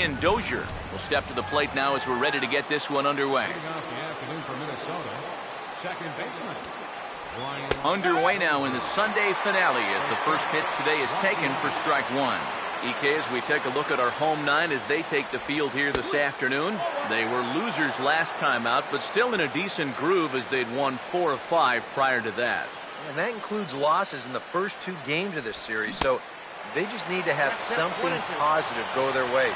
Brian Dozier will step to the plate now as we're ready to get this one underway. Underway now in the Sunday finale as the first pitch today is taken for strike one. EK, as we take a look at our home nine as they take the field here this afternoon. They were losers last time out, but still in a decent groove as they'd won 4 of 5 prior to that. And that includes losses in the first 2 games of this series, so they just need to have something positive go their way.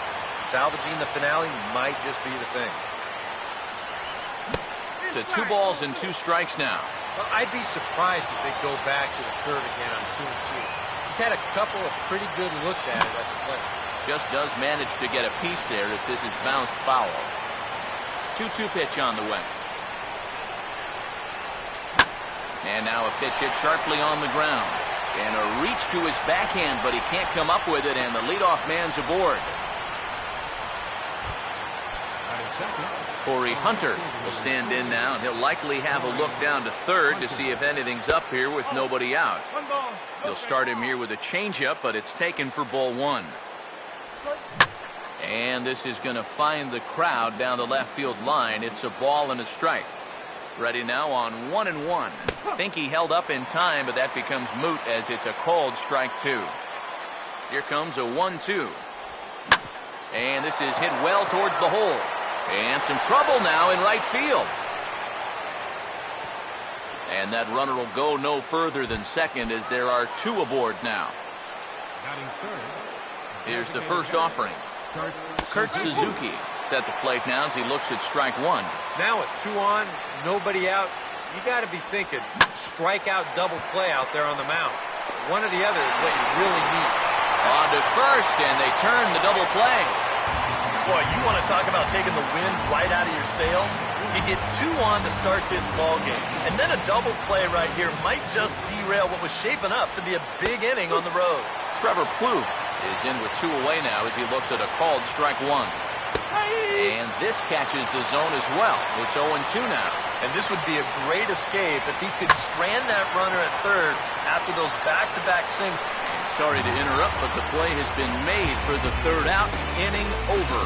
Salvaging the finale might just be the thing. To 2 balls and 2 strikes now. Well, I'd be surprised if they go back to the third again on 2-2. He's had a couple of pretty good looks at it at the plate. Just does manage to get a piece there as this is bounced foul. 2-2 pitch on the way. And now a pitch hit sharply on the ground. And a reach to his backhand, but he can't come up with it, and the leadoff man's aboard. Corey Hunter will stand in now, and he'll likely have a look down to third to see if anything's up here with nobody out. He'll start him here with a changeup, but it's taken for ball 1. And this is going to find the crowd down the left field line. It's a ball and a strike. Ready now on 1-1. Think he held up in time, but that becomes moot as it's a called strike 2. Here comes a 1-2. And this is hit well towards the hole. And some trouble now in right field. And that runner will go no further than second as there are 2 aboard now. Here's the first offering. Kurt Suzuki is at the plate now as he looks at strike 1. Now with 2 on, nobody out, you got to be thinking strikeout double play out there on the mound. One or the other is what you really need. On to first, and they turn the double play. Boy, you want to talk about taking the wind right out of your sails? You get 2 on to start this ball game, and then a double play right here might just derail what was shaping up to be a big inning on the road. Trevor Plouffe is in with 2 away now as he looks at a called strike 1. And this catches the zone as well. It's 0-2 now. And this would be a great escape if he could strand that runner at third after those back-to-back singles. Sorry to interrupt, but the play has been made for the third out, inning over.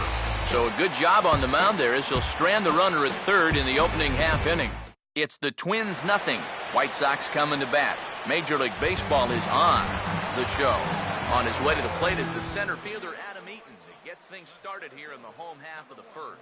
So a good job on the mound there as he'll strand the runner at third in the opening half inning. It's the Twins 0. White Sox coming to bat. Major League Baseball is on the show. On his way to the plate is the center fielder Adam Eaton to get things started here in the home half of the first.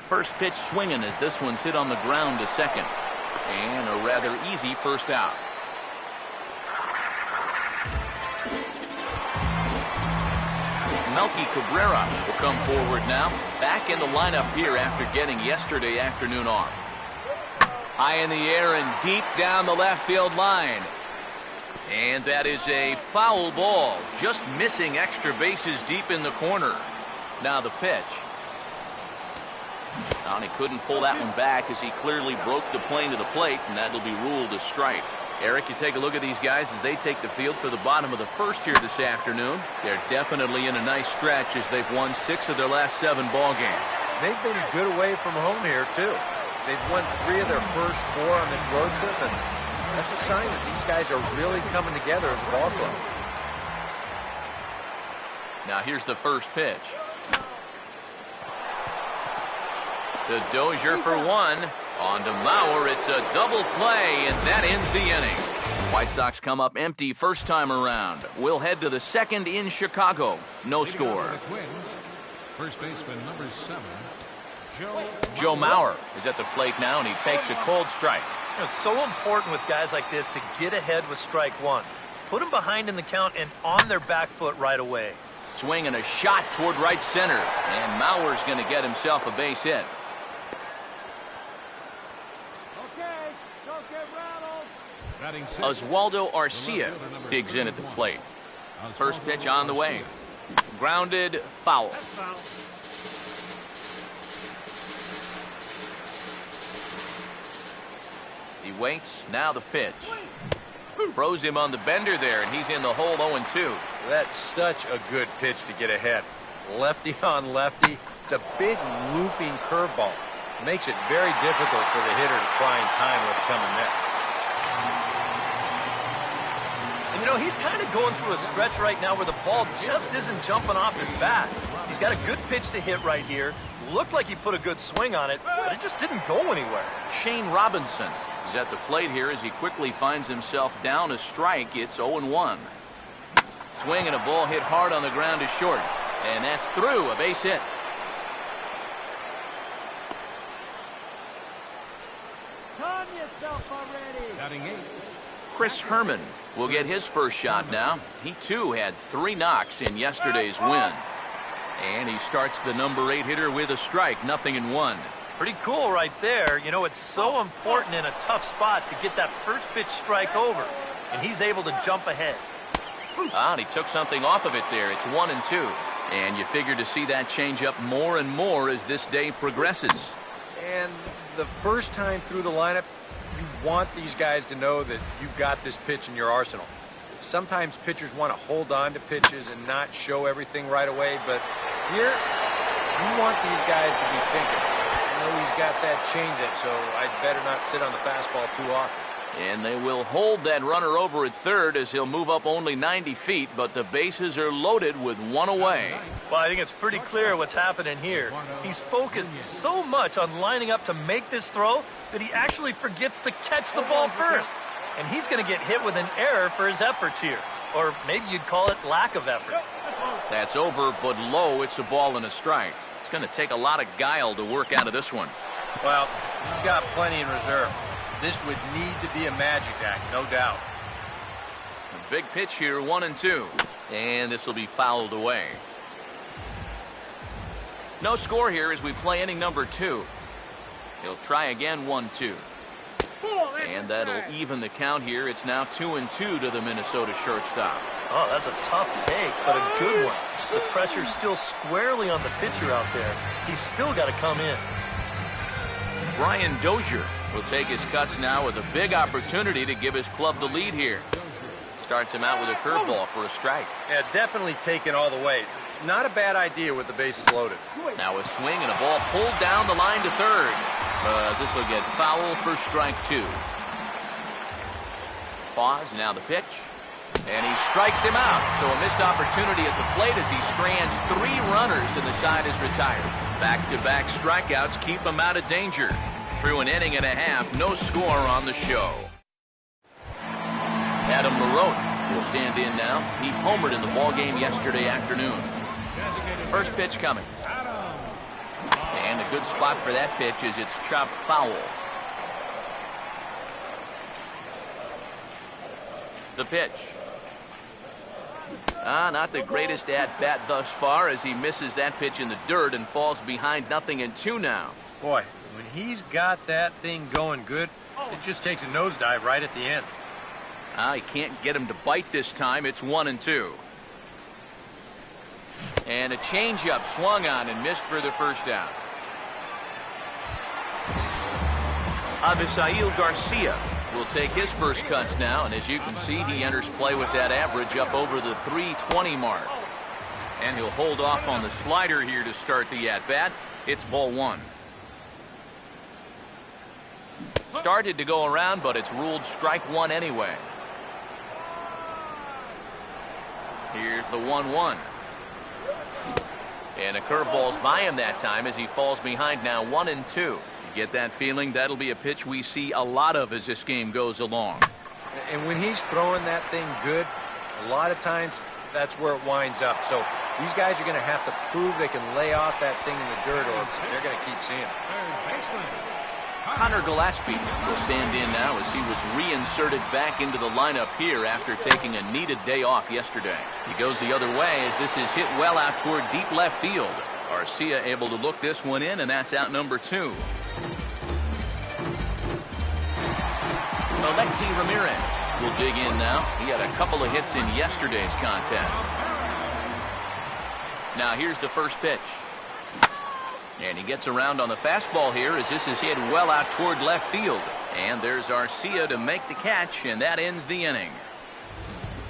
First pitch swinging as this one's hit on the ground to second. And a rather easy first out. Melky Cabrera will come forward now. Back in the lineup here after getting yesterday afternoon off. High in the air and deep down the left field line. And that is a foul ball. Just missing extra bases deep in the corner. Now the pitch. And he couldn't pull that one back as he clearly broke the plane to the plate, and that'll be ruled a strike. Eric, you take a look at these guys as they take the field for the bottom of the first here this afternoon. They're definitely in a nice stretch as they've won 6 of their last 7 ball games. They've been good away from home here, too. They've won 3 of their first 4 on this road trip, and that's a sign that these guys are really coming together as a ball club. Now here's the first pitch. To Dozier for 1. On to Mauer. It's a double play, and that ends the inning. White Sox come up empty first time around. We'll head to the second in Chicago. No score. First baseman number 7, Joe Mauer is at the plate now, and he takes a cold strike. You know, it's so important with guys like this to get ahead with strike 1. Put them behind in the count and on their back foot right away. Swing and a shot toward right center, and Mauer's going to get himself a base hit. Batting six, Oswaldo Arcia digs in at the plate. First pitch on the way. Grounded, foul. He waits, now the pitch. Froze him on the bender there, and he's in the hole 0-2. That's such a good pitch to get ahead. Lefty on lefty. It's a big looping curveball. Makes it very difficult for the hitter to try and time what's coming next. And you know, he's kind of going through a stretch right now where the ball just isn't jumping off his bat. He's got a good pitch to hit right here. Looked like he put a good swing on it, but it just didn't go anywhere. Shane Robinson is at the plate here as he quickly finds himself down a strike. It's 0-1. Swing and a ball hit hard on the ground to short. And that's through, a base hit. batting eighth. Chris Herman will get his first shot now. He too had 3 knocks in yesterday's win. And he starts the number 8 hitter with a strike, 0-1. Pretty cool right there. You know, it's so important in a tough spot to get that first pitch strike over. And he's able to jump ahead. And he took something off of it there. It's 1-2. And you figure to see that change up more and more as this day progresses. And the first time through the lineup, you want these guys to know that you've got this pitch in your arsenal. Sometimes pitchers want to hold on to pitches and not show everything right away, but here, you want these guys to be thinking, I know he's got that changeup, so I'd better not sit on the fastball too often. And they will hold that runner over at third as he'll move up only 90 feet, but the bases are loaded with 1 away. Well, I think it's pretty clear what's happening here. He's focused so much on lining up to make this throw that he actually forgets to catch the ball first. And he's going to get hit with an error for his efforts here. Or maybe you'd call it lack of effort. That's over, but low. It's a ball and a strike. It's going to take a lot of guile to work out of this one. Well, he's got plenty in reserve. This would need to be a magic act, no doubt. A big pitch here, 1-2. And this will be fouled away. No score here as we play inning number 2. He'll try again, 1-2. And that'll even the count here. It's now 2-2 to the Minnesota shortstop. Oh, that's a tough take, but a good one. The pressure's still squarely on the pitcher out there. He's still got to come in. Brian Dozier will take his cuts now with a big opportunity to give his club the lead here. Starts him out with a curveball for a strike. Yeah, definitely taken all the way. Not a bad idea with the bases loaded. Now a swing and a ball pulled down the line to third. This will get foul for strike 2. Pause, now the pitch. And he strikes him out. So a missed opportunity at the plate as he strands 3 runners and the side is retired. Back-to-back strikeouts keep him out of danger. Through an inning and a half, no score on the show. Adam LaRoche will stand in now. He homered in the ballgame yesterday afternoon. First pitch coming. And a good spot for that pitch is it's chopped foul. The pitch. Not the greatest at-bat thus far as he misses that pitch in the dirt and falls behind 0-2 now. Boy, when he's got that thing going good, it just takes a nosedive right at the end. He can't get him to bite this time. It's 1-2. And a changeup swung on and missed for the first out. Avisail Garcia will take his first cuts now, and as you can see, he enters play with that average up over the 320 mark. And he'll hold off on the slider here to start the at-bat. It's ball 1. Started to go around, but it's ruled strike 1 anyway. Here's the 1-1. And a curveball's by him that time as he falls behind now 1-2. You get that feeling that'll be a pitch we see a lot of as this game goes along. And when he's throwing that thing good, a lot of times that's where it winds up. So these guys are going to have to prove they can lay off that thing in the dirt or they're going to keep seeing it. Connor Gillespie will stand in now as he was reinserted back into the lineup here after taking a needed day off yesterday. He goes the other way as this is hit well out toward deep left field. Garcia able to look this one in, and that's out number 2. Alexi Ramirez will dig in now. He had a couple of hits in yesterday's contest. Now here's the first pitch. And he gets around on the fastball here as this is hit well out toward left field. And there's Arcia to make the catch, and that ends the inning.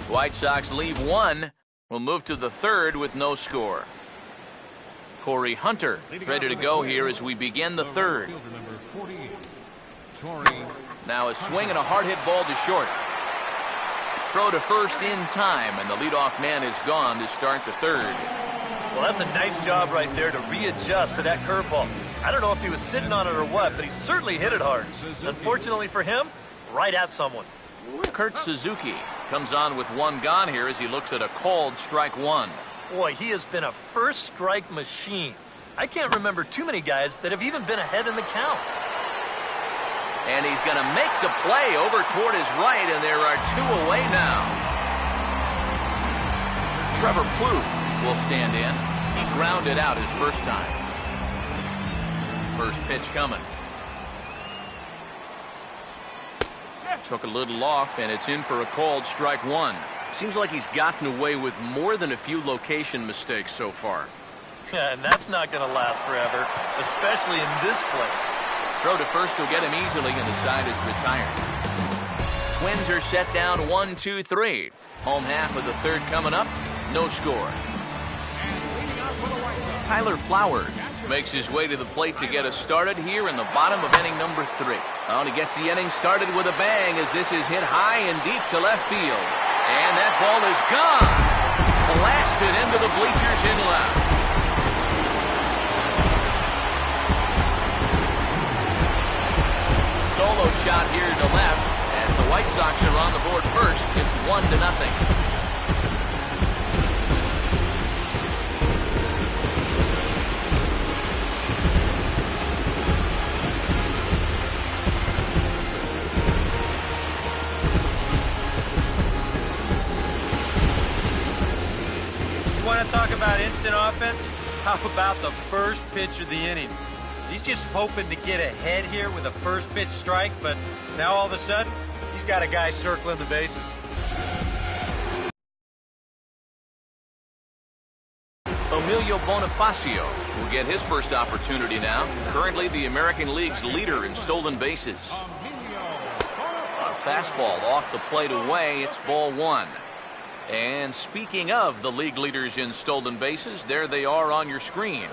White Sox leave one. We'll move to the third with no score. Torrey Hunter ready to go here as we begin the third. Now a swing and a hard hit ball to short. Throw to first in time, and the leadoff man is gone to start the third. Well, that's a nice job right there to readjust to that curveball. I don't know if he was sitting on it or what, but he certainly hit it hard. Unfortunately for him, right at someone. Kurt Suzuki comes on with one gone here as he looks at a called strike one. Boy, he has been a first strike machine. I can't remember too many guys that have even been ahead in the count. And he's going to make the play over toward his right, and there are two away now. Trevor Plouffe will stand in. He grounded out his first time. First pitch coming. Took a little off, and it's in for a called strike one. Seems like he's gotten away with more than a few location mistakes so far. Yeah, and that's not going to last forever, especially in this place. Throw to first will get him easily, and the side is retired. Twins are set down 1-2-3. Home half of the third coming up. No score. Tyler Flowers makes his way to the plate to get us started here in the bottom of inning number 3. And he gets the inning started with a bang as this is hit high and deep to left field. And that ball is gone. Blasted into the bleachers in left. Solo shot here to left as the White Sox are on the board first. It's 1-0. Talk about instant offense. How about the first pitch of the inning? He's just hoping to get ahead here with a first pitch strike, but now all of a sudden he's got a guy circling the bases. Emilio Bonifacio will get his first opportunity now. Currently the American League's leader in stolen bases. A fastball off the plate away. It's ball one. And speaking of the league leaders in stolen bases, there they are on your screen.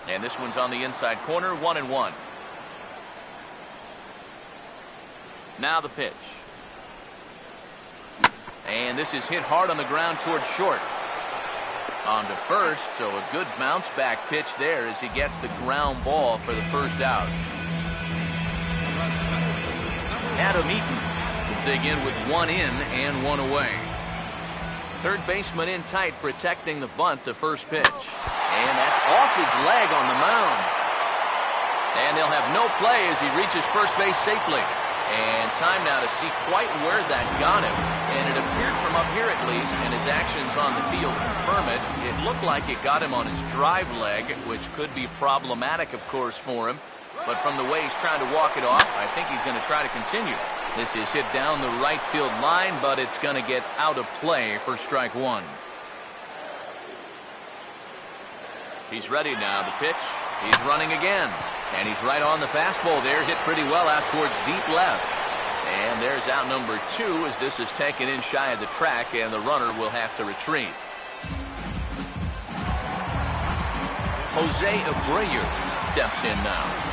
And this one's on the inside corner, 1-1. Now the pitch. And this is hit hard on the ground towards short. On to first, so a good bounce back pitch there as he gets the ground ball for the first out. Adam Eaton will dig in with one in and one away. Third baseman in tight, protecting the bunt, the first pitch. And that's off his leg on the mound. And they'll have no play as he reaches first base safely. And time now to see quite where that got him. And it appeared from up here at least, and his actions on the field confirm it. It looked like it got him on his drive leg, which could be problematic, of course, for him. But from the way he's trying to walk it off, I think he's going to try to continue. This is hit down the right field line, but it's going to get out of play for strike one. He's ready now. The pitch. He's running again. And he's right on the fastball there. Hit pretty well out towards deep left. And there's out number 2 as this is taken in shy of the track, and the runner will have to retreat. Jose Abreu steps in now.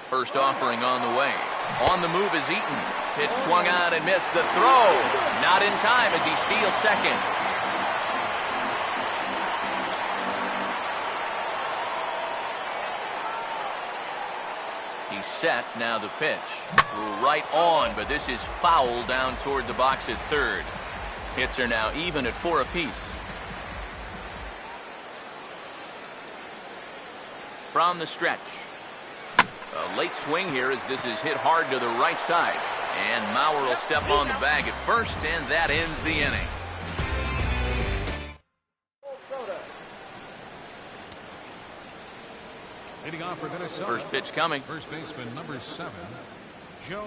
First offering on the way. On the move is Eaton. Pitch swung on and missed. The throw. Not in time as he steals second. He's set. Now the pitch. Right on, but this is foul down toward the box at third. Hits are now even at 4 apiece. From the stretch. A late swing here as this is hit hard to the right side. And Mauer will step on the bag at first, and that ends the inning. Leading off for Minnesota. First pitch coming. First baseman number 7, Joe.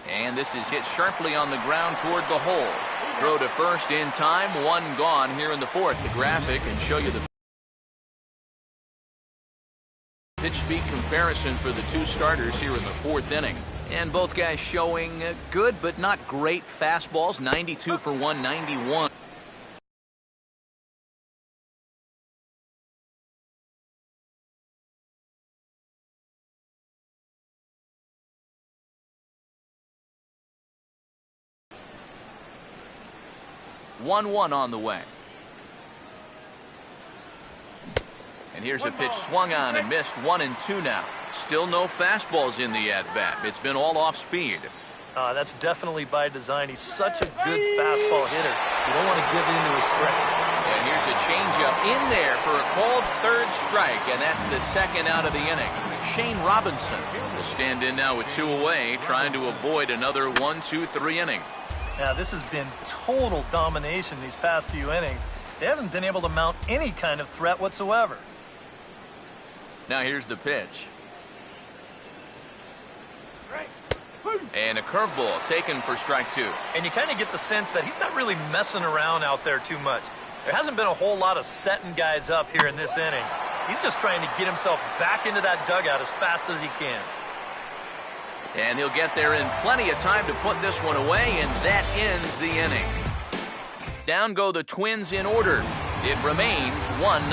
And this is hit sharply on the ground toward the hole. Throw to first in time. One gone here in the fourth. The graphic can show you the pitch speed comparison for the two starters here in the fourth inning. And both guys showing good but not great fastballs. 92 for 191. One on the way. And here's a pitch swung on and missed. 1-2 now. Still no fastballs in the at-bat. It's been all off speed. That's definitely by design. He's such a good fastball hitter. You don't want to give in to his strike. And here's a changeup in there for a called third strike, and that's the second out of the inning. Shane Robinson will stand in now with 2 away, trying to avoid another 1-2-3 inning. Now, this has been total domination these past few innings. They haven't been able to mount any kind of threat whatsoever. Now here's the pitch. And a curveball taken for strike 2. And you kind of get the sense that he's not really messing around out there too much. There hasn't been a whole lot of setting guys up here in this inning. He's just trying to get himself back into that dugout as fast as he can. And he'll get there in plenty of time to put this one away, and that ends the inning. Down go the Twins in order. It remains 1-0.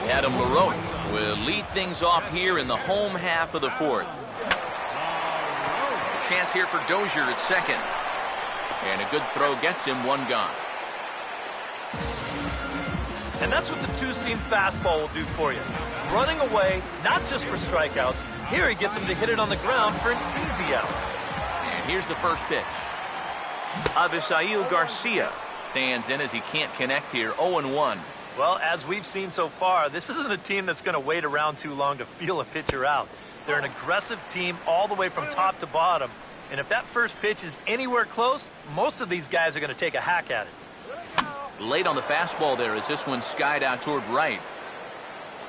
Adam LaRoche will lead things off here in the home half of the fourth. A chance here for Dozier at second. And a good throw gets him, 1 gone. And that's what the two-seam fastball will do for you. Running away, not just for strikeouts. Here he gets him to hit it on the ground for an easy out. And here's the first pitch. Avisail Garcia stands in as he can't connect here, 0-1. Well, as we've seen so far, this isn't a team that's going to wait around too long to feel a pitcher out. They're an aggressive team all the way from top to bottom. And if that first pitch is anywhere close, most of these guys are going to take a hack at it. Late on the fastball there as this one skied out toward right.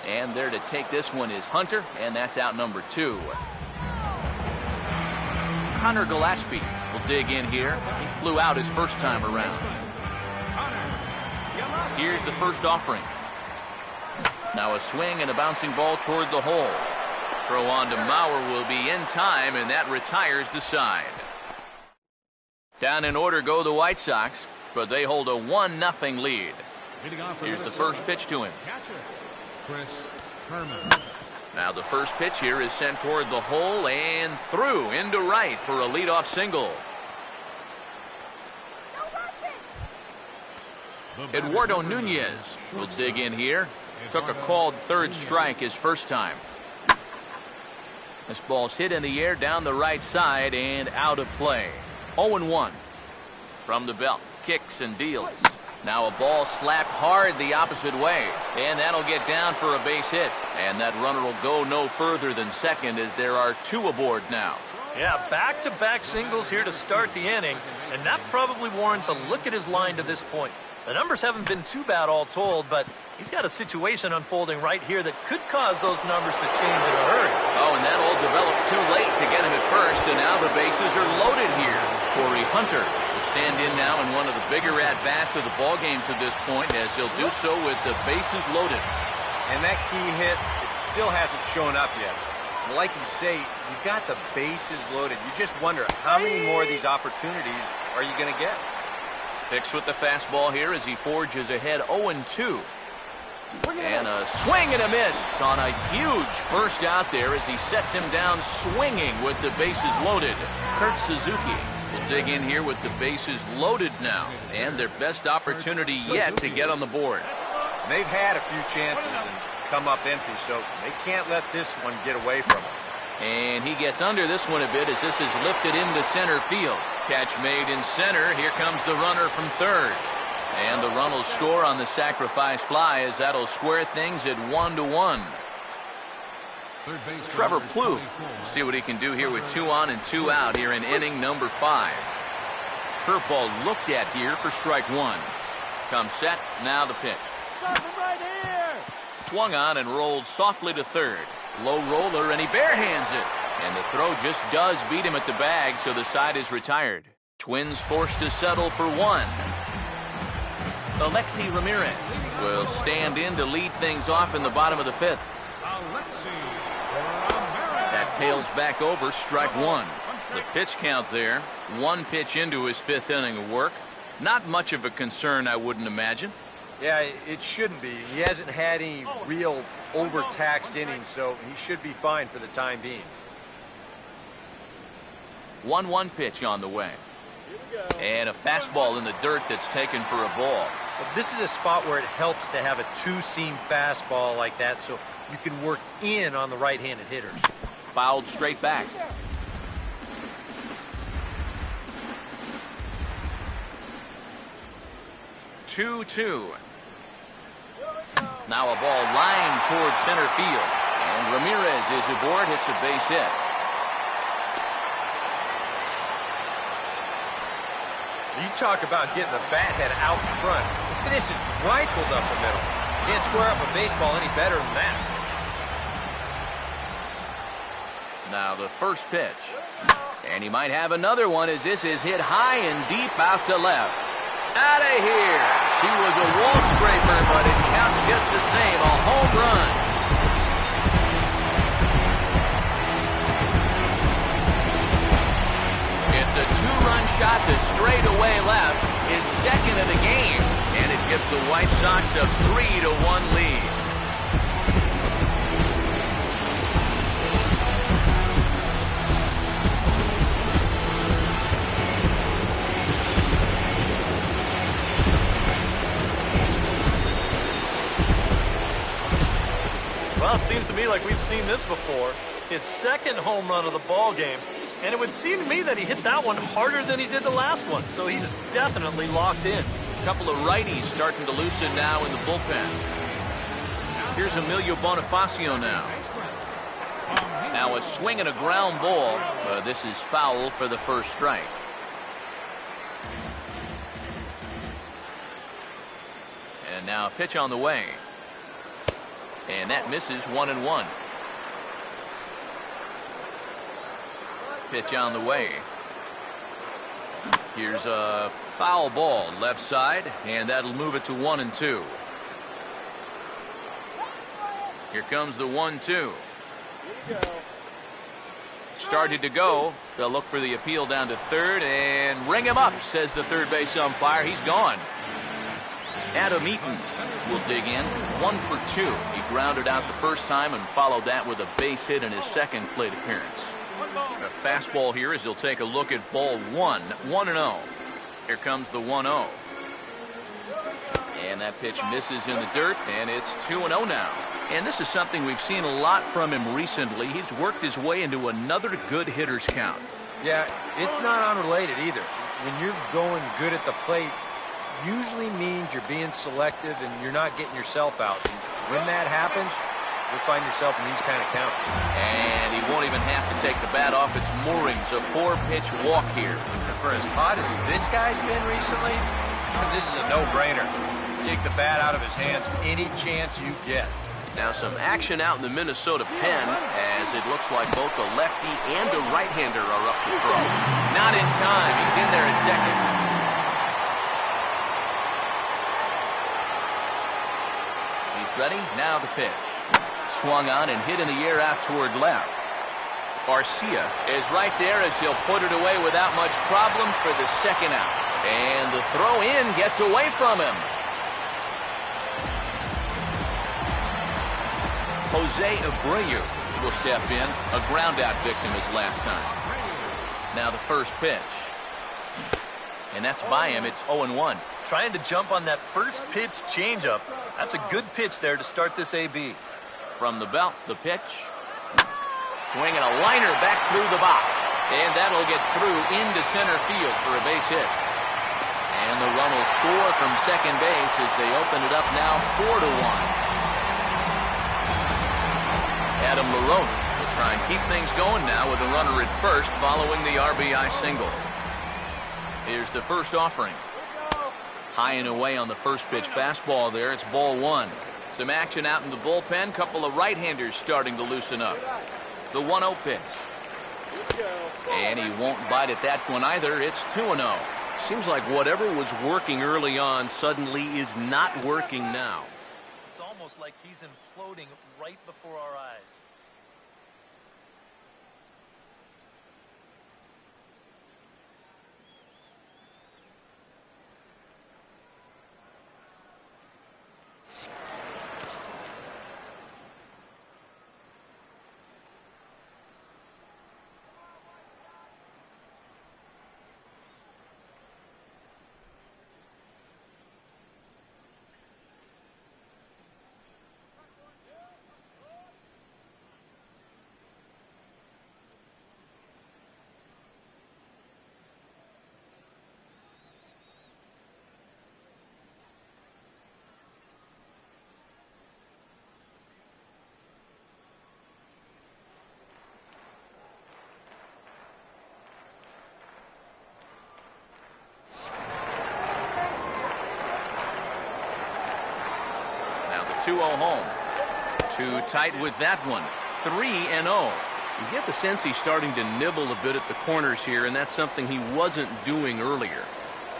And there to take this one is Hunter, and that's out number 2. Connor Gillespie will dig in here. He flew out his first time around. Here's the first offering. Now a swing and a bouncing ball toward the hole. Throw on to Mauer will be in time, and that retires the side. Down in order go the White Sox, but they hold a 1-0 lead. Here's the first pitch to him. Chris Herman. Now the first pitch here is sent toward the hole and through into right for a leadoff single. Eduardo Nunez will dig in here. Took a called third strike his first time. This ball's hit in the air down the right side and out of play. 0-1 from the belt. Kicks and deals. Now a ball slapped hard the opposite way. And that'll get down for a base hit. And that runner will go no further than second as there are 2 aboard now. Yeah, back-to-back singles here to start the inning. And that probably warrants a look at his line to this point. The numbers haven't been too bad all told, but he's got a situation unfolding right here that could cause those numbers to change in a hurry. Oh, and that all developed too late to get him at first, and now the bases are loaded here. Corey Hunter will stand in now in one of the bigger at-bats of the ballgame to this point, as he'll do so with the bases loaded. And that key hit, it still hasn't shown up yet. Like you say, you've got the bases loaded. You just wonder how many more of these opportunities are you going to get? Sticks with the fastball here as he forges ahead 0-2. And a swing and a miss on a huge first out there as he sets him down swinging with the bases loaded. Kurt Suzuki will dig in here with the bases loaded now. And their best opportunity yet to get on the board. They've had a few chances and come up empty, so they can't let this one get away from them. And he gets under this one a bit as this is lifted into center field. Catch made in center. Here comes the runner from third. And the run will score on the sacrifice fly as that'll square things at 1-1. Third base. Trevor Plouffe. See what he can do here with 2 on and 2 out here in inning number 5. Curveball looked at here for strike 1. Comes set. Now the pitch. Swung on and rolled softly to third. Low roller, and he barehands it. And the throw just does beat him at the bag, so the side is retired. Twins forced to settle for 1. Alexi Ramirez will stand in to lead things off in the bottom of the 5th. That tails back over strike 1. The pitch count there. 1 pitch into his 5th inning of work. Not much of a concern, I wouldn't imagine. Yeah, it shouldn't be. He hasn't had any real overtaxed innings, so he should be fine for the time being. 1-1 pitch on the way. And a fastball in the dirt that's taken for a ball. But this is a spot where it helps to have a 2-seam fastball like that, so you can work in on the right-handed hitters. Fouled straight back. Two. Now a ball lined towards center field. And Ramirez is aboard, hits a base hit. You talk about getting the bat head out in front. This is rifled up the middle. Can't square up a baseball any better than that. Now the first pitch. And he might have another one as this is hit high and deep out to left. Out of here. She was a wall scraper, but it counts just the same. A home run. It's a 2-run shot to straightaway left. His 2nd of the game. And it gives the White Sox a 3-1 lead. Well, it seems to me like we've seen this before. His 2nd home run of the ball game. And it would seem to me that he hit that one harder than he did the last one. So he's definitely locked in. A couple of righties starting to loosen now in the bullpen. Here's Emilio Bonifacio now. Now a swing and a ground ball. This is foul for the first strike. And now a pitch on the way. And that misses 1-1. Pitch on the way. Here's a foul ball left side, and that'll move it to 1-2. Here comes the 1-2. Started to go. They'll look for the appeal down to third and ring him up, says the third base umpire. He's gone. Adam Eaton will dig in. 1 for 2. He grounded out the first time and followed that with a base hit in his 2nd plate appearance. A fastball here as he'll take a look at ball 1. 1-0. Here comes the 1-0. And that pitch misses in the dirt, and it's 2-0 now. And this is something we've seen a lot from him recently. He's worked his way into another good hitter's count. Yeah, it's not unrelated either. When you're going good at the plate, usually means you're being selective and you're not getting yourself out. And when that happens, you'll find yourself in these kind of counts. And he won't even have to take the bat off its moorings. A 4-pitch walk here. And for as hot as this guy's been recently, this is a no-brainer. Take the bat out of his hands any chance you get. Now some action out in the Minnesota pen as it looks like both a lefty and a right-hander are up to throw. Not in time. He's in there at second. He's ready. Now the pitch. Swung on and hit in the air out toward left. Garcia is right there as he'll put it away without much problem for the 2nd out. And the throw in gets away from him. Jose Abreu will step in. A ground out victim as last time. Now the first pitch. And that's by him. It's 0-1. Trying to jump on that first pitch changeup. That's a good pitch there to start this AB. From the belt, the pitch. Swinging a liner back through the box. And that'll get through into center field for a base hit. And the run will score from second base as they open it up now 4-1. Adam Larone will try and keep things going now with a runner at first following the RBI single. Here's the first offering. High and away on the first pitch fastball there. It's ball one. Some action out in the bullpen. Couple of right-handers starting to loosen up. The 1-0 pitch. And he won't bite at that one either. It's 2-0. Seems like whatever was working early on suddenly is not working now. It's almost like he's imploding right before our eyes. Now the 2-0 home. Too tight with that one. 3-0. You get the sense he's starting to nibble a bit at the corners here, and that's something he wasn't doing earlier.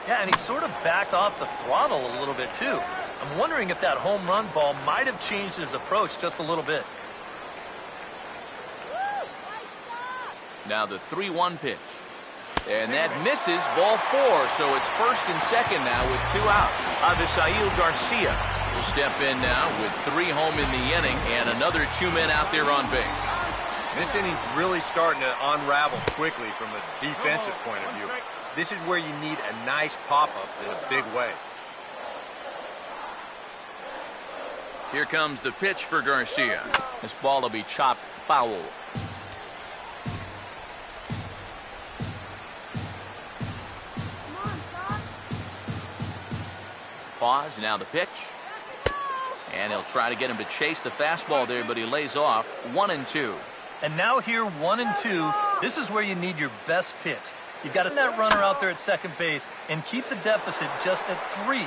Yeah, and he sort of backed off the throttle a little bit, too. I'm wondering if that home run ball might have changed his approach just a little bit. Now the 3-1 pitch. And that misses, ball four. So it's first and second now with 2 out. Avisail Garcia Will step in now with 3 home in the inning and another 2 men out there on base. This inning's really starting to unravel quickly from a defensive point of view. This is where you need a nice pop-up in a big way. Here comes the pitch for Garcia. This ball will be chopped foul. Pause, now the pitch. And he'll try to get him to chase the fastball there, but he lays off. 1-2. And now here, 1-2. This is where you need your best pitch. You've got to get that runner out there at second base and keep the deficit just at 3.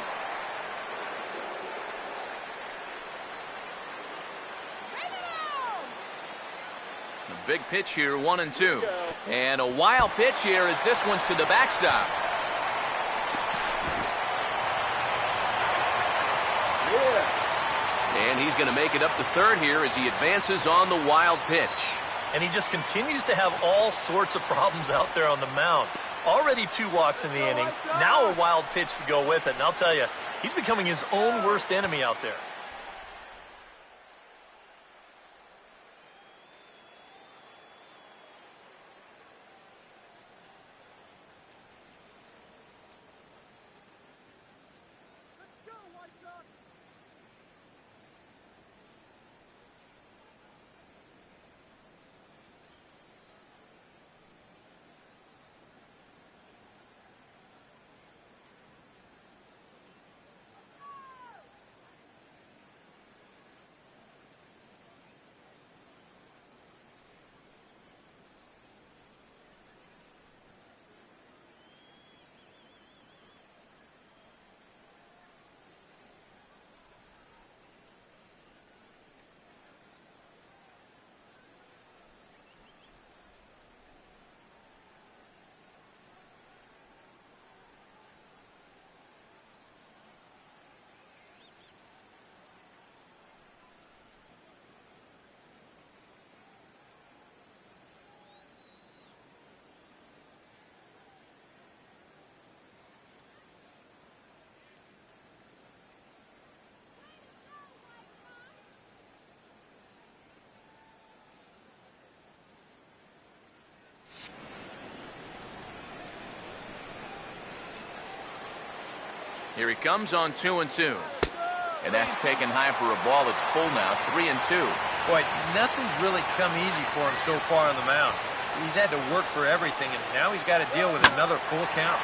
The big pitch here, 1-2. And a wild pitch here as this one's to the backstop. And he's going to make it up to third here as he advances on the wild pitch. And he just continues to have all sorts of problems out there on the mound. Already 2 walks in the inning. Now a wild pitch to go with it. And I'll tell you, he's becoming his own worst enemy out there. Here he comes on 2-2. And that's taken high for a ball. It's full now, 3-2. Boy, nothing's really come easy for him so far on the mound. He's had to work for everything, and now he's got to deal with another full count.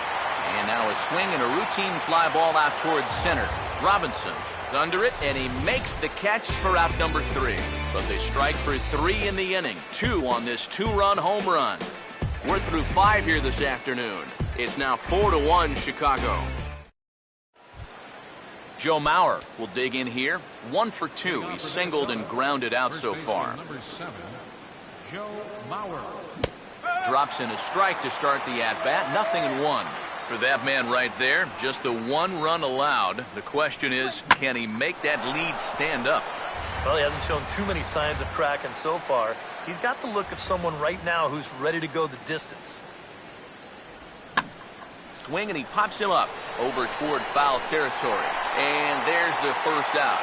And now a swing and a routine fly ball out towards center. Robinson is under it, and he makes the catch for out number 3. but they strike for 3 in the inning. 2 on this 2-run home run. We're through 5 here this afternoon. It's now 4-1 Chicago. Joe Mauer will dig in here. 1 for 2. He's singled and grounded out so far. Number 7, Joe Mauer. Drops in a strike to start the at-bat. 0-1. For that man right there, just the 1 run allowed. The question is, can he make that lead stand up? Well, he hasn't shown too many signs of cracking so far. He's got the look of someone right now who's ready to go the distance. Swing, and he pops him up over toward foul territory. And there's the first out.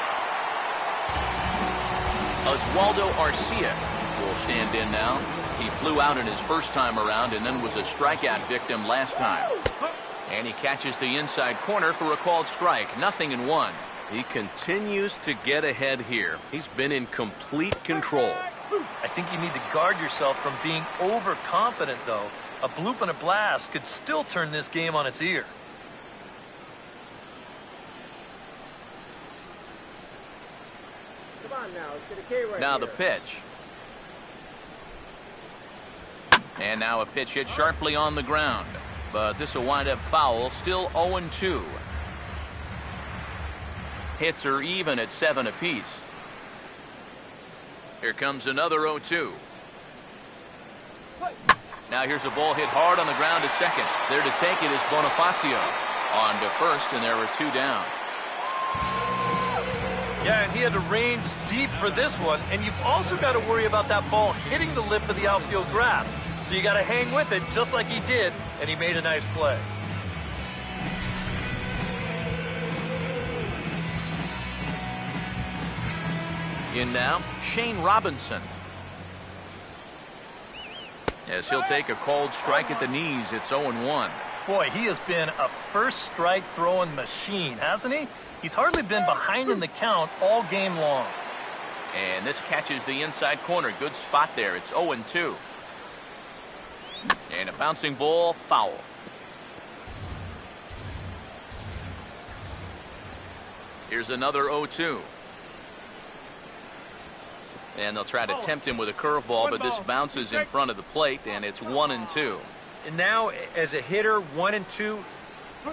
Oswaldo Arcia will stand in now. He flew out in his first time around and then was a strikeout victim last time. And he catches the inside corner for a called strike. 0-1. He continues to get ahead here. He's been in complete control. I think you need to guard yourself from being overconfident, though. A bloop and a blast could still turn this game on its ear. Come on now, let's get a K right Now here. the pitch. And now a pitch hit sharply on the ground. But this will wind up foul. Still 0-2. Hits are even at 7 apiece. Here comes another 0-2. Now here's a ball hit hard on the ground to second. There to take it is Bonifacio. On to first, and there were 2 down. Yeah, and he had to range deep for this one, and you've also got to worry about that ball hitting the lip of the outfield grass. So you got to hang with it just like he did, and he made a nice play. In now, Shane Robinson. As he'll take a called strike at the knees, it's 0-1. Boy, he has been a first strike throwing machine, hasn't he? He's hardly been behind in the count all game long. And this catches the inside corner. Good spot there. It's 0-2. And a bouncing ball, foul. Here's another 0-2. And they'll try to tempt him with a curveball, but this bounces in front of the plate, and it's 1-2. And now, as a hitter, 1 and 2,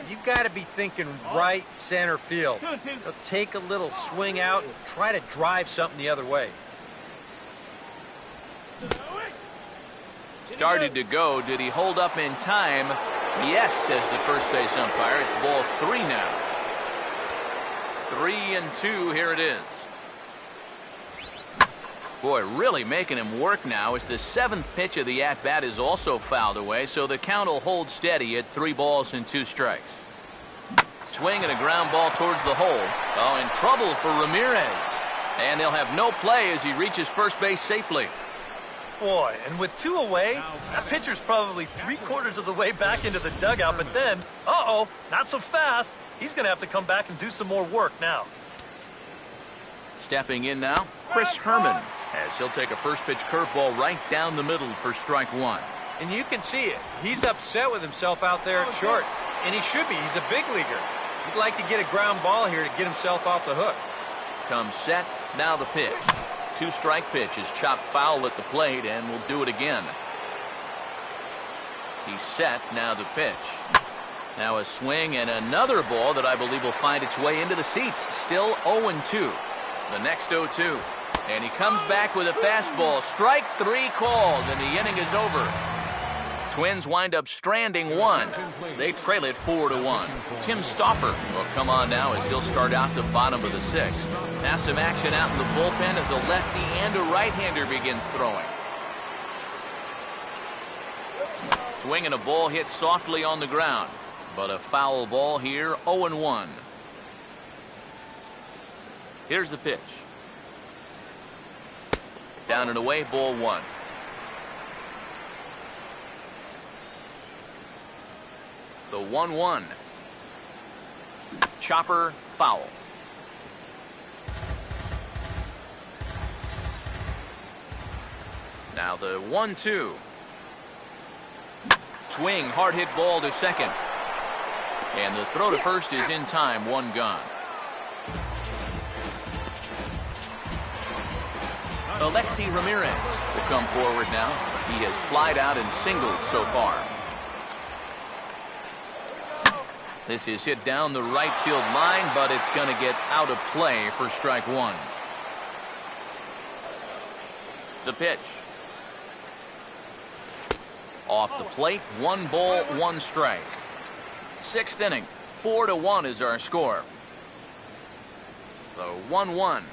you've got to be thinking right center field. So take a little swing out and try to drive something the other way. Started to go. Did he hold up in time? Yes, says the first base umpire. It's ball 3 now. 3-2, here it is. Boy, really making him work now as the 7th pitch of the at-bat is also fouled away, so the count will hold steady at 3 balls and 2 strikes. Swing and a ground ball towards the hole. Oh, in trouble for Ramirez. And they'll have no play as he reaches first base safely. Boy, and with 2 away, that pitcher's probably 3/4 of the way back into the dugout, but then, uh-oh, not so fast. He's going to have to come back and do some more work now. Stepping in now, Chris Herman, as he'll take a first pitch curveball right down the middle for strike 1. And you can see it. He's upset with himself out there at short. And he should be. He's a big leaguer. He'd like to get a ground ball here to get himself off the hook. Comes set, now the pitch. 2-strike pitch is chopped foul at the plate, and will do it again. He's set, now the pitch. Now a swing and another ball that I believe will find its way into the seats. Still 0-2. The next 0-2. And he comes back with a fastball. Strike 3 called, and the inning is over. Twins wind up stranding 1. They trail it 4-1. Tim Stauffer will come on now as he'll start out the bottom of the 6th. Now some action out in the bullpen as a lefty and a right-hander begins throwing. Swing and a ball hit softly on the ground. But a foul ball here, 0-1. Here's the pitch. Down and away, ball 1. The 1-1. Chopper, foul. Now the 1-2. Swing, hard hit ball to second. And the throw to first is in time, 1 gone. Alexi Ramirez will come forward now. He has flied out and singled so far. This is hit down the right field line, but it's going to get out of play for strike one. The pitch. Off the plate, 1 ball, 1 strike. 6th inning, 4-1 is our score. So 1-1.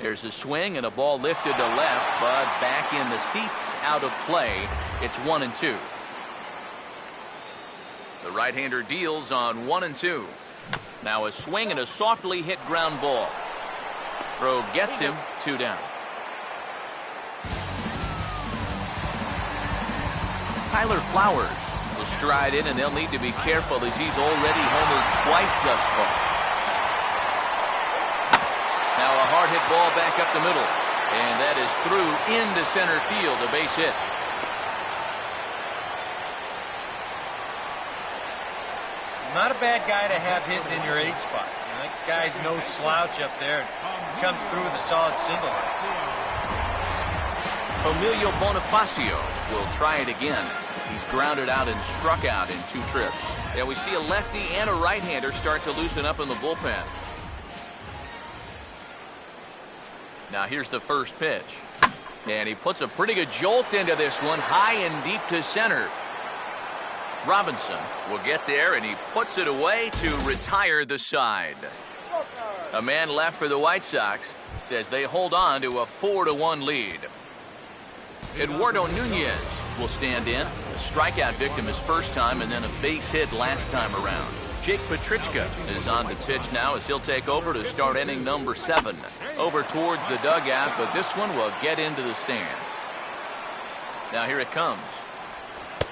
There's a swing and a ball lifted to left, but back in the seats, out of play. It's 1-2. The right-hander deals on 1-2. Now a swing and a softly hit ground ball. Throw gets him, 2 down. Tyler Flowers will stride in, and they'll need to be careful as he's already homered twice thus far. Now a hard hit ball back up the middle, and that is through into center field, a base hit. Not a bad guy to have hitting in your 8 spot. That guy's no slouch up there. He comes through with a solid single. Emilio Bonifacio will try it again. He's grounded out and struck out in 2 trips. Yeah, we see a lefty and a right-hander start to loosen up in the bullpen. Now here's the first pitch. And he puts a pretty good jolt into this one, high and deep to center. Robinson will get there, and he puts it away to retire the side. A man left for the White Sox as they hold on to a 4-1 lead. Eduardo Nunez will stand in. A strikeout victim his first time, and then a base hit last time around. Jake Petrichka is on the pitch now as he'll take over to start inning number 7. Over towards the dugout, but this one will get into the stands. Now here it comes.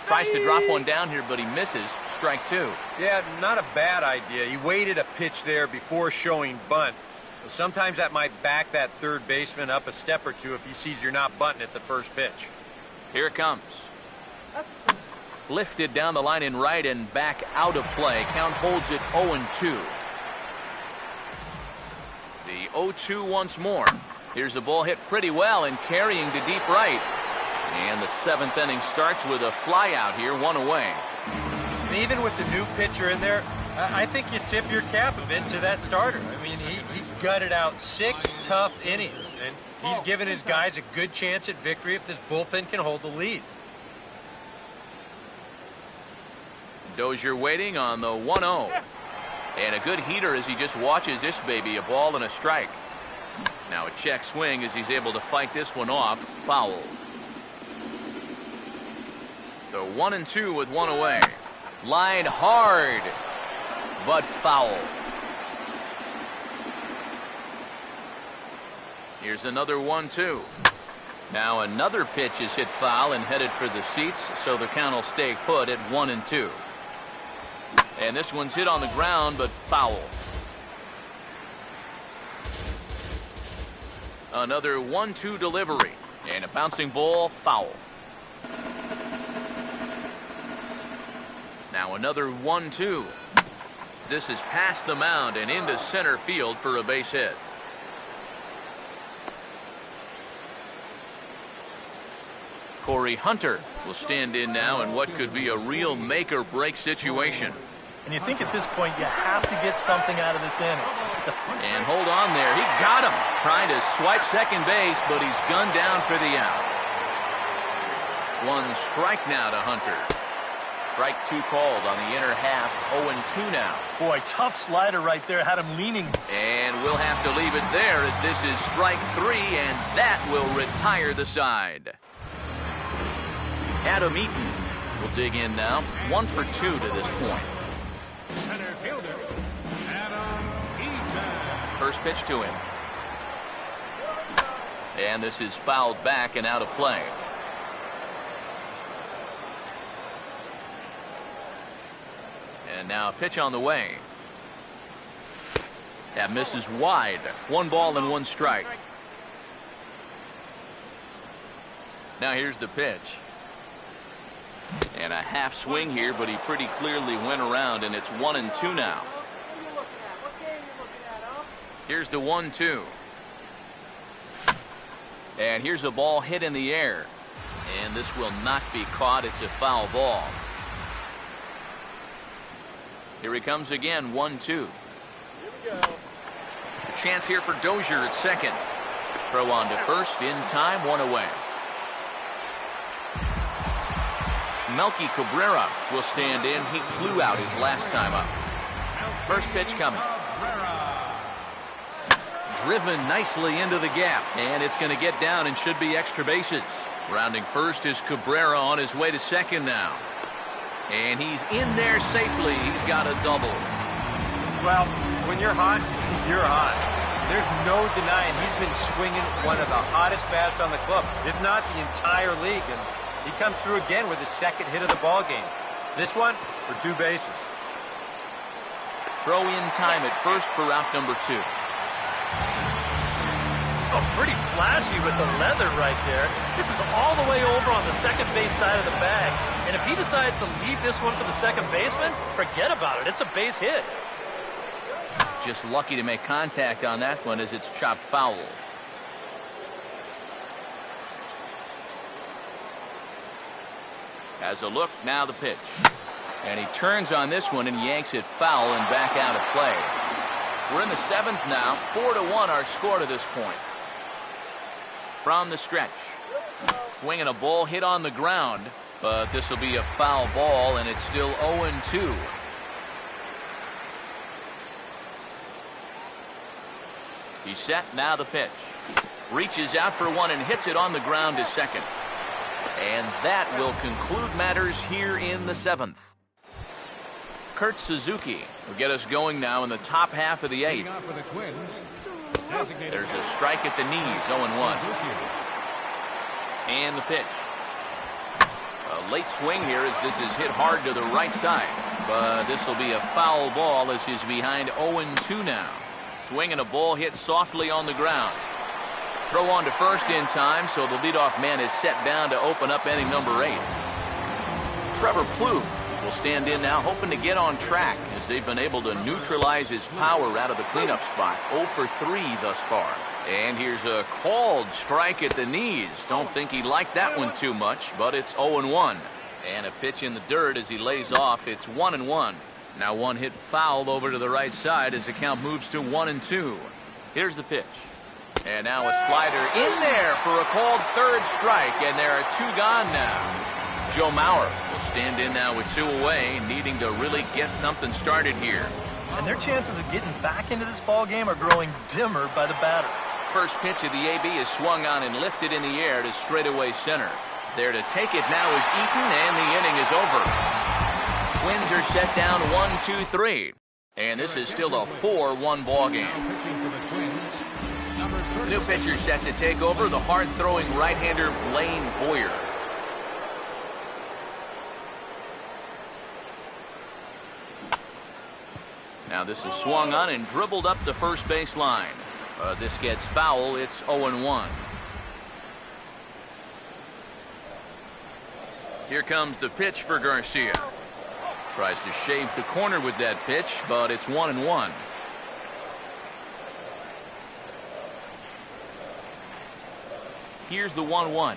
Tries to drop one down here, but he misses. Strike 2. Yeah, not a bad idea. He waited a pitch there before showing bunt. So sometimes that might back that third baseman up a step or two if he sees you're not bunting at the first pitch. Here it comes. Lifted down the line in right and back out of play. Count holds it 0-2. The 0-2 once more. Here's a ball hit pretty well and carrying to deep right. And the 7th inning starts with a fly out here, 1 away. And even with the new pitcher in there, I think you tip your cap a bit to that starter. I mean, he gutted out 6 tough innings, and he's given his guys a good chance at victory if this bullpen can hold the lead. Dozier waiting on the 1-0. And a good heater as he just watches this baby, a ball and a strike. Now a check swing as he's able to fight this one off. Foul. The 1-2 with 1 away. Line hard, but foul. Here's another 1-2. Now another pitch is hit foul and headed for the seats, so the count will stay put at 1-2. And this one's hit on the ground, but foul. Another 1-2 delivery, and a bouncing ball, foul. Now another 1-2. This is past the mound and into center field for a base hit. Corey Hunter will stand in now in what could be a real make-or-break situation. And you think at this point you have to get something out of this inning. And hold on there. He got him. Trying to swipe second base, but he's gunned down for the out. 1 strike now to Hunter. Strike 2 called on the inner half. 0-2 now. Boy, tough slider right there. Had him leaning. And we'll have to leave it there as this is strike 3, and that will retire the side. Adam Eaton will dig in now. 1 for 2 to this point. Center fielder, Adam Eaton. First pitch to him. And this is fouled back and out of play. And now a pitch on the way. That misses wide. 1 ball and 1 strike. Now here's the pitch. And a half swing here, but he pretty clearly went around, and it's 1-2 now. Here's the 1-2. And here's a ball hit in the air. And this will not be caught. It's a foul ball. Here he comes again, 1-2. Here we go. A chance here for Dozier at second. Throw on to first, in time, one away. Melky Cabrera will stand in. He flew out his last time up. First pitch coming. Driven nicely into the gap, and it's going to get down and should be extra bases. Rounding first is Cabrera on his way to second now. And he's in there safely. He's got a double. Well, when you're hot, you're hot. There's no denying he's been swinging one of the hottest bats on the club, if not the entire league. And he comes through again with his second hit of the ball game. This one for 2 bases. Throw in time at first for out number 2. Oh, pretty flashy with the leather right there. This is all the way over on the second base side of the bag. And if he decides to leave this one for the second baseman, forget about it. It's a base hit. Just lucky to make contact on that one as it's chopped foul. Has a look, now the pitch. And he turns on this one and yanks it foul and back out of play. We're in the 7th now. 4-1 our score to this point. From the stretch. Swinging a ball hit on the ground, but this will be a foul ball, and it's still 0-2. He's set, now the pitch. Reaches out for one and hits it on the ground to second. And that will conclude matters here in the 7th. Kurt Suzuki will get us going now in the top half of the 8th. For the Twins, There's a strike at the knees, 0-1. And the pitch. A late swing here as this is hit hard to the right side. But this will be a foul ball as he's behind 0-2 now. Swinging a ball hit softly on the ground. Throw on to first in time, so the leadoff man is set down to open up inning number 8. Trevor Plouffe will stand in now, hoping to get on track as they've been able to neutralize his power out of the cleanup spot. 0 for 3 thus far. And here's a called strike at the knees. Don't think he liked that one too much, but it's 0-1. And a pitch in the dirt as he lays off. It's 1-1. Now one hit foul over to the right side as the count moves to 1-2. Here's the pitch. And now a slider in there for a called third strike, and there are 2 gone now. Joe Mauer will stand in now with 2 away, needing to really get something started here. And their chances of getting back into this ball game are growing dimmer by the batter. First pitch of the AB is swung on and lifted in the air to straightaway center. There to take it now is Eaton, and the inning is over. Twins are set down 1-2-3. And this is still a 4-1 ball game. New pitcher set to take over, the hard-throwing right-hander Blaine Boyer. Now this is swung on and dribbled up the first base line. This gets foul. It's 0-1. Here comes the pitch for Garcia. Tries to shave the corner with that pitch, but it's 1-1. Here's the 1-1.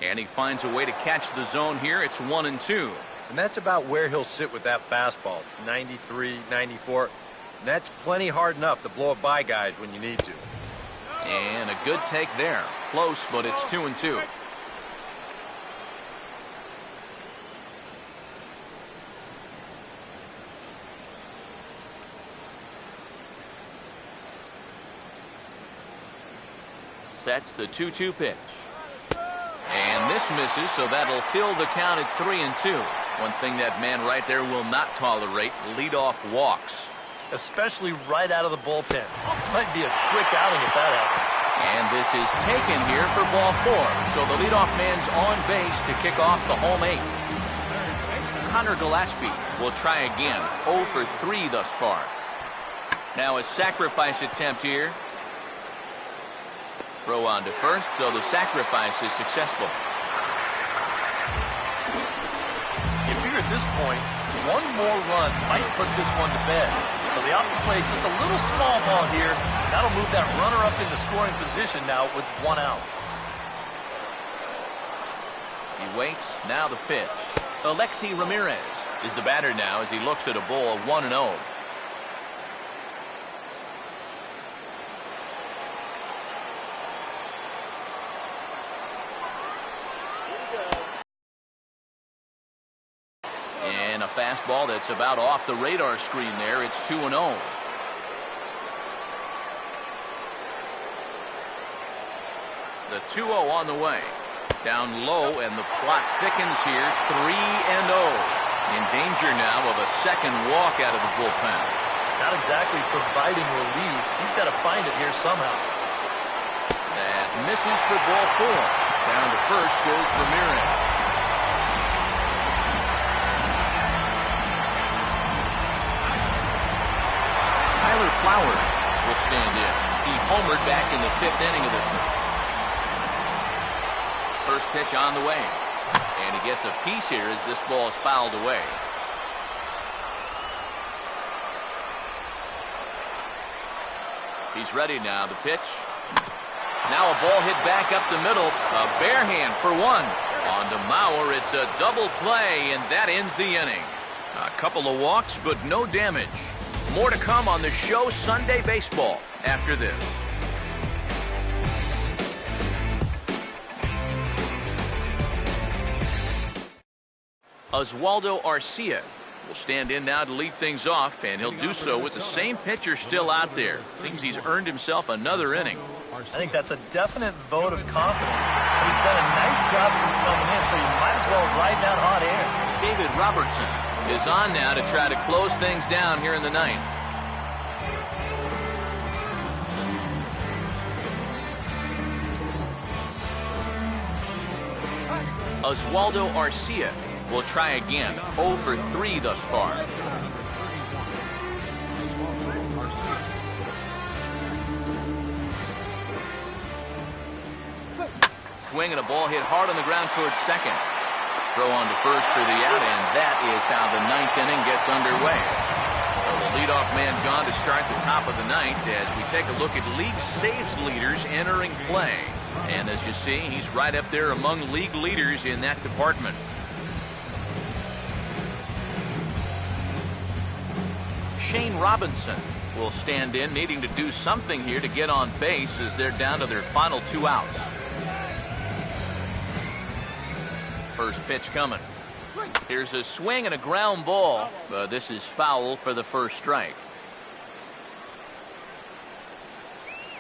And he finds a way to catch the zone here. It's 1-2. And that's about where he'll sit with that fastball, 93, 94. And that's plenty hard enough to blow it by guys when you need to. And a good take there. Close, but it's 2-2. Sets the 2-2 pitch. And this misses, so that'll fill the count at 3-2. One thing that man right there will not tolerate, leadoff walks. Especially right out of the bullpen. This might be a quick outing if that happens. And this is taken here for ball 4. So the leadoff man's on base to kick off the home 8. Connor Gillespie will try again. 0 for 3 thus far. Now a sacrifice attempt here. Throw on to first, so the sacrifice is successful. You figure at this point, one more run might put this one to bed. So the out the plate, just a little small ball here. That'll move that runner up into scoring position now with 1 out. He waits. Now the pitch. Alexi Ramirez is the batter now as he looks at a ball 1-0. And a fastball that's about off the radar screen there. It's 2-0. The 2-0 on the way. Down low, and the plot thickens here. 3-0. In danger now of a second walk out of the bullpen. Not exactly providing relief. He's got to find it here somehow. That misses for ball 4. Down to first goes Ramirez. Tyler Flowers will stand in. He homered back in the 5th inning of this one. First pitch on the way. And he gets a piece here as this ball is fouled away. He's ready now. The pitch. Now a ball hit back up the middle. A bare hand for 1. On to Mauer. It's a double play, and that ends the inning. A couple of walks, but no damage. More to come on the show Sunday Baseball after this. Oswaldo Arcia will stand in now to lead things off, and he'll do so with the same pitcher still out there. Seems he's earned himself another inning. I think that's a definite vote of confidence. He's done a nice job since coming in, so you might as well ride that hot air. David Robertson is on now to try to close things down here in the 9th. Oswaldo Arcia will try again. 0 for 3 thus far. Swing and a ball hit hard on the ground towards second. Throw on to first for the out, and that is how the 9th inning gets underway. So the leadoff man gone to start the top of the 9th as we take a look at league saves leaders entering play. And as you see, he's right up there among league leaders in that department. Shane Robinson will stand in, needing to do something here to get on base as they're down to their final 2 outs. First pitch coming. Here's a swing and a ground ball, but this is foul for the first strike.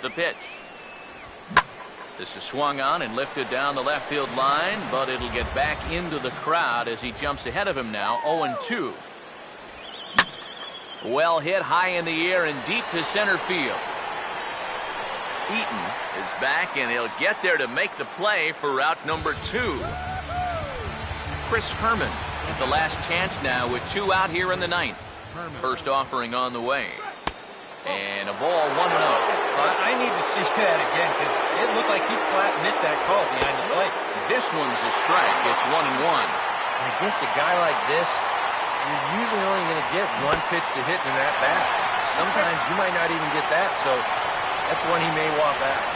The pitch. This is swung on and lifted down the left field line, but it'll get back into the crowd as he jumps ahead of him now, 0-2. Well hit high in the air and deep to center field. Eaton is back, and he'll get there to make the play for out number 2. Chris Herman at the last chance now with 2 out here in the 9th. First offering on the way. And a ball 1-0. I need to see that again because it looked like he flat missed that call behind the plate. This one's a strike. It's 1-1. And against a guy like this, you're usually only going to get 1 pitch to hit in that bat. Sometimes you might not even get that, so that's one he may want back.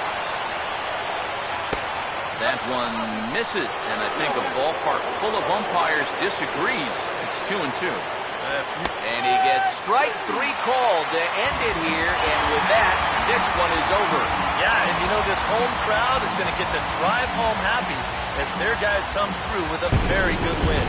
That one misses, and I think a ballpark full of umpires disagrees. It's 2-2. And he gets strike 3 called to end it here, and with that, this one is over. Yeah, and you know this home crowd is going to get to drive home happy as their guys come through with a very good win.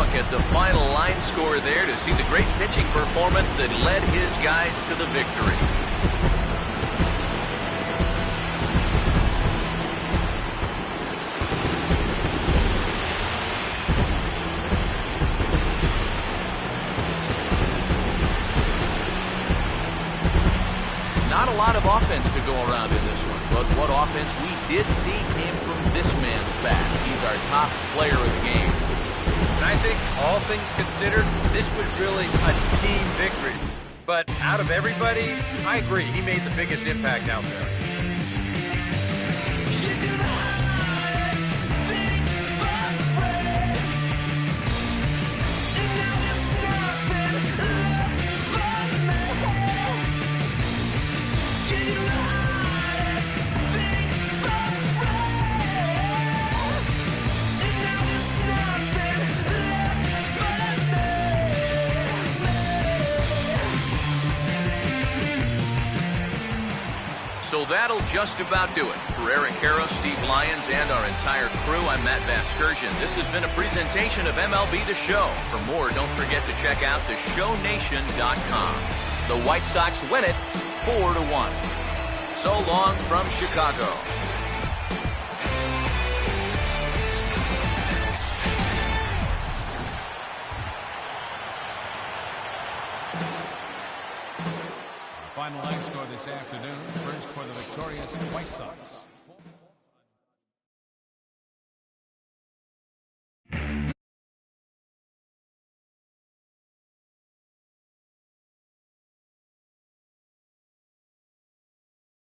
At the final line score there to see the great pitching performance that led his guys to the victory. offense to go around in this one, but what offense we did see came from this man's bat. He's our top player of the game. And I think, all things considered, this was really a team victory. But out of everybody, I agree, he made the biggest impact out there. So that'll just about do it. For Eric Harrow, Steve Lyons, and our entire crew, I'm Matt Vasgersian. This has been a presentation of MLB The Show. For more, don't forget to check out theshownation.com. The White Sox win it 4-1. So long from Chicago. Final line score this afternoon. First for the victorious White Sox.